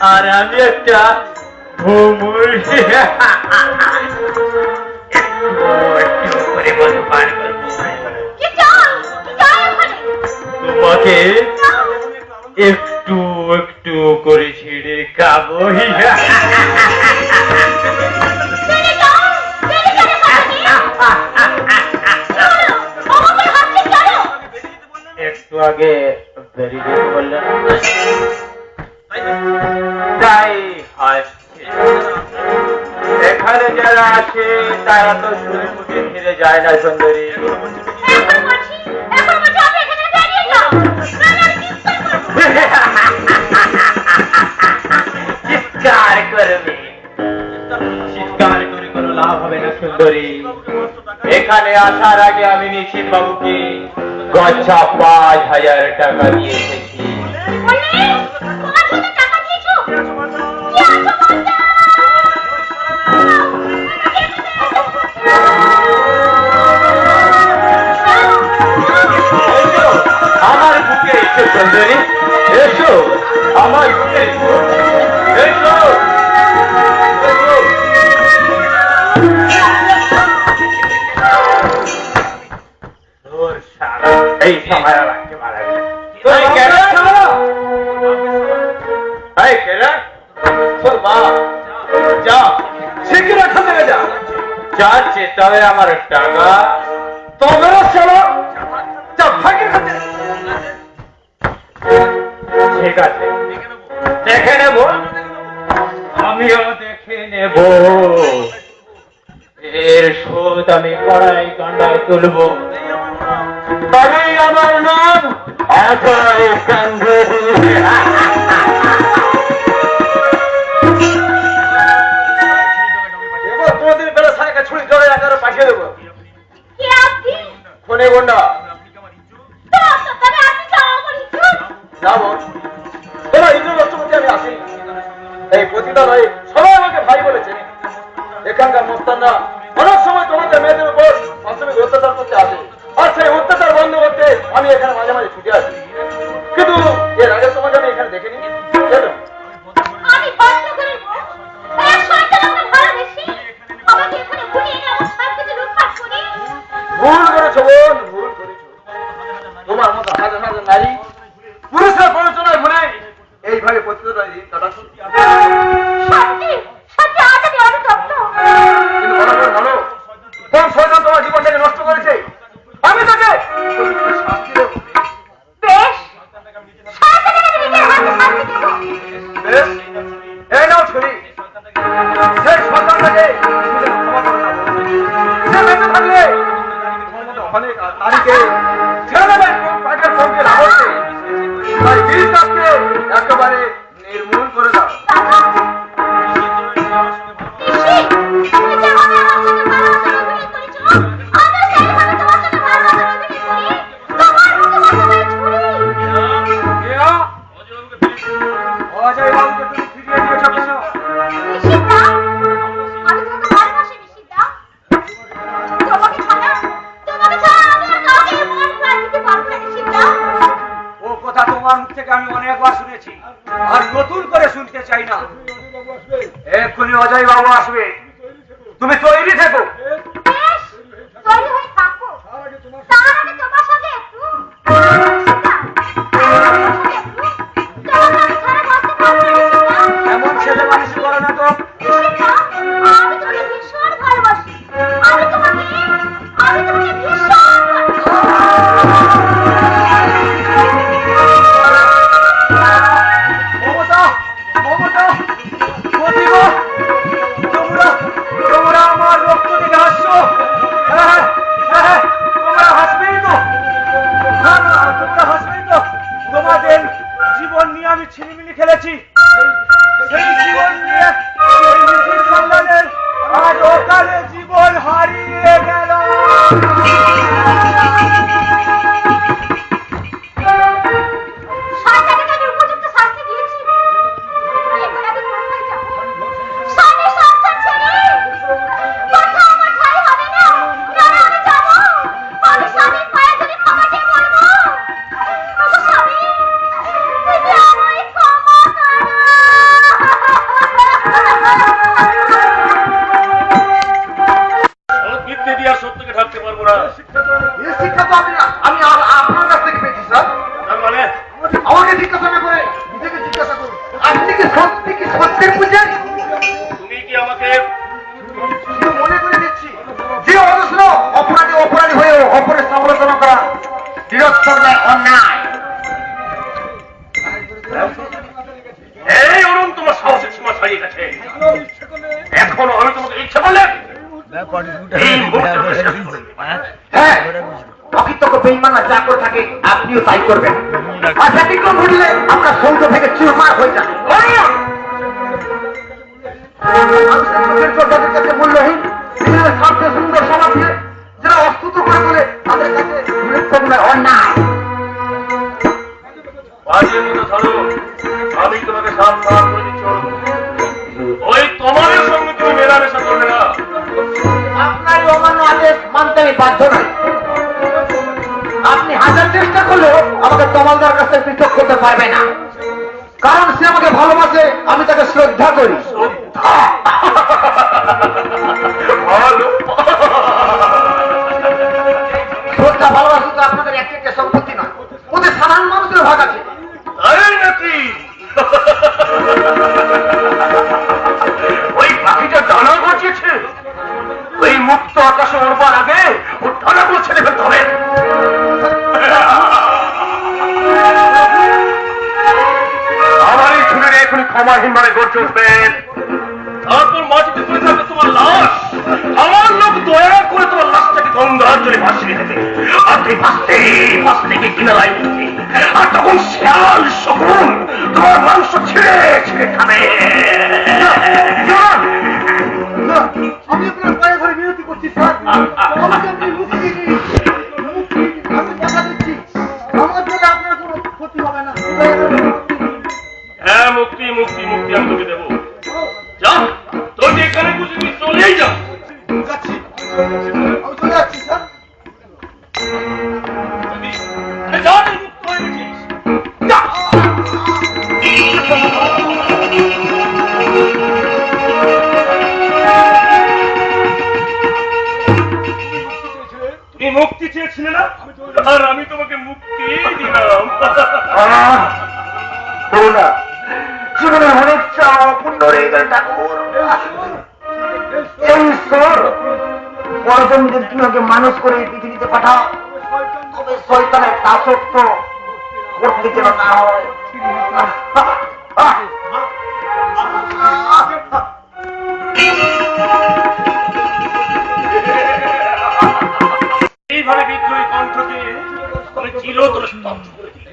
আর আমি একটা ভ্রমর একটু করে মধু পান করবো। তোমাকে একটু একটু করে ছেড়ে খাবো। একটু আগে বেরিয়ে বললেন তাই হাসছে। এখানে যারা আসে তারা তো শুনে মুখে ফিরে যায় না সুন্দরী। চিৎকার করবে, চিৎকার করে কোনো লাভ হবে না সুন্দরী। এখানে আসার আগে আমি নিশ্চিত বাবুকে গচ্ছা ৫,০০০ টাকা দিয়ে এসেছি। আমার বুকে এসো সুন্দরী, এসো আমার বুকে এসো, এসো। এই সময় রাখতে পারা যা চেতে হবে আমার টাকা। তোমরা চলো ঠিক আছে, দেখে নেব, আমিও দেখে নেব। এর শোধ আমি কড়াই কান্ডায় তুলব। তবেই আমার নাম অজয় কাঙ্গুরি। তোমাদের বেলা সাইকেল ছুরি ধরে আকারে পাঠিয়ে দেবো। ফোনে গন্ডা তোমার ইন্দ্র রাষ্ট্রপতি আমি আসি। এই পতিতালয়ে সবাই আমাকে ভাই বলেছে। এখানকার মস্তানরা অনেক সময় তোমাদের মেয়েদের উপর অশ্রমিক অত্যাচার করতে আসে, আর সেই অত্যাচার বন্ধ করতে আমি এখানে মাঝে মাঝে ছুটে আসি। কিন্তু এর আগে তোমাকে আমি এখানে দেখিনি। ভুল করেছো বোন, ভুল করেছো। তোমার মতো হাজার হাজার নারী পুরুষের প্ররোচনায় মনে এইভাবে পতিতালয় দিন কাটাচ্ছি। ভালো কোন শয়তান তোমার জীবনটাকে নষ্ট করেছে? আমি তাকে শাস্তি দেব। এই নাও ছুরি, সেই সন্তানটাকে ক্ষমা করে না। সে বেঁচে থাকলে অনেক নারীকে ছেড়ে দেবে পাখের সঙ্গে রাখতে। তাই বীরটাকে একেবারে নির্মূল করে দাও। অজয় বাবুকে তুমি ফিরিয়ে দিয়েছো কেন? ও কথা তোমার মুখ থেকে আমি অনেকবার শুনেছি, আর নতুন করে শুনতে চাই না। এক্ষুনি অজয় বাবু আসবে, তুমি তৈরি থেকো। এমন ছেলে মানুষ করো না তো। তোমরা আমার রক্ত দেখে হাসছো। তোমরা হাসবেই তো, তোমরা হাসবেই তো। তোমাদের জীবন নিয়ে আমি ছিনিমিনি খেলেছি। সেই জীবন নিয়ে সেই সন্তানের আজ অকালে জীবন হারিয়ে গেল। আপনি কি সত্যের পূজারী? তুমি কি আমাকে মনে করে দিচ্ছি যে অজস্র অপরাধী অপরাধী হয়েও অপরের সমালোচনা করা নিরর্থক নয়, অন্যায়। এই অরুণ, তোমার সাহসের সীমা ছাড়িয়ে গেছে। এখনো আমি তোমাকে ইচ্ছা করলে এই মুহূর্তে শেষ করে দেব। হ্যাঁ, অকৃতজ্ঞ বেঈমানরা যা করে থাকে আপনিও তাই করবেন। আর ব্যতিক্রম ঘটলে আমরা সৌধ থেকে চুরমার হয়ে যাবে। চোখের যোদ্ধাদের কাছে মূল্যহীন নিজেদের স্বার্থে সুন্দর সমাজ দিয়ে যারা অস্তুত করে তোলে তাদের কাছে নিরর্থক নয়, অন্যায়। বাজে মতো ধরো, আমি তোমাকে সাবধান করে দিচ্ছি অরুণ। ওই তোমাদের সঙ্গে তুমি মেলামেশা করবে না। আপনার এই অমান্য আদেশ মানতে আমি বাধ্য নই। আপনি হাজার চেষ্টা করলেও আমাকে তমালদার কাছে পৃথক করতে পারবে না, কারণ সে আমাকে ভালোবাসে, আমি তাকে শ্রদ্ধা করি। ভালো। শ্রদ্ধা ভালোবাসা তো আপনাদের একটা একটা সম্পত্তি নয়, ওদের সাধারণ মানুষের ভাগ আছে। তাই নাকি? ওই পাখিটা ডানা গজিয়েছে, ওই মুক্ত আকাশে উড়বার আগে ও ডানাগুলো ছেড়ে ফেলতে হবে। আমার এই ছেলের এখনই ক্ষমাহীন মানে গর্জে উঠবেন, তারপর মাটিতে পড়ে থাকবে তোমার লাশ। আমার লোক দয়া করে তোমার লাশটাকে গঙ্গার জলে ভাসিয়ে দেবে, আর তুই ভাসতে ভাসতে গিয়ে কিনারায় উঠবি, আর তখন শেয়াল শকুন তোমার মাংস ছিঁড়ে ছিঁড়ে খাবে। আমি আপনার পায়ে ধরে বিরতি করছি স্যার, আমাকে আপনি মুক্তি দিন, মুক্তি দিন, আমি কথা দিচ্ছি আমার জন্য আপনার কোনো ক্ষতি হবে না। হ্যাঁ, মুক্তি মুক্তি মুক্তি আমি তোকে দেবো। যা, তোর এখানে বুঝে তুই চলেই যা। যাচ্ছি, আমি চলে যাচ্ছি স্যার। যা, তুই মুক্ত হয়ে গেছিস। যা। তুমি মুক্তি চেয়েছিলে না, আর আমি তোমাকে মুক্তি দিলাম। করুণা জীবনের অনেক চাওয়া অপূর্ণ রয়ে গেল ঠাকুর। এই ঈশ্বর প্রয়োজন যদি তুমি ওকে মানুষ করে এই পৃথিবীতে পাঠাও, তবে শয়তানের দাসত্ব করতে যেন না হয়। এইভাবে বিদ্রোহী কণ্ঠকে আমি চিরতরে স্তব্ধ করে দিই।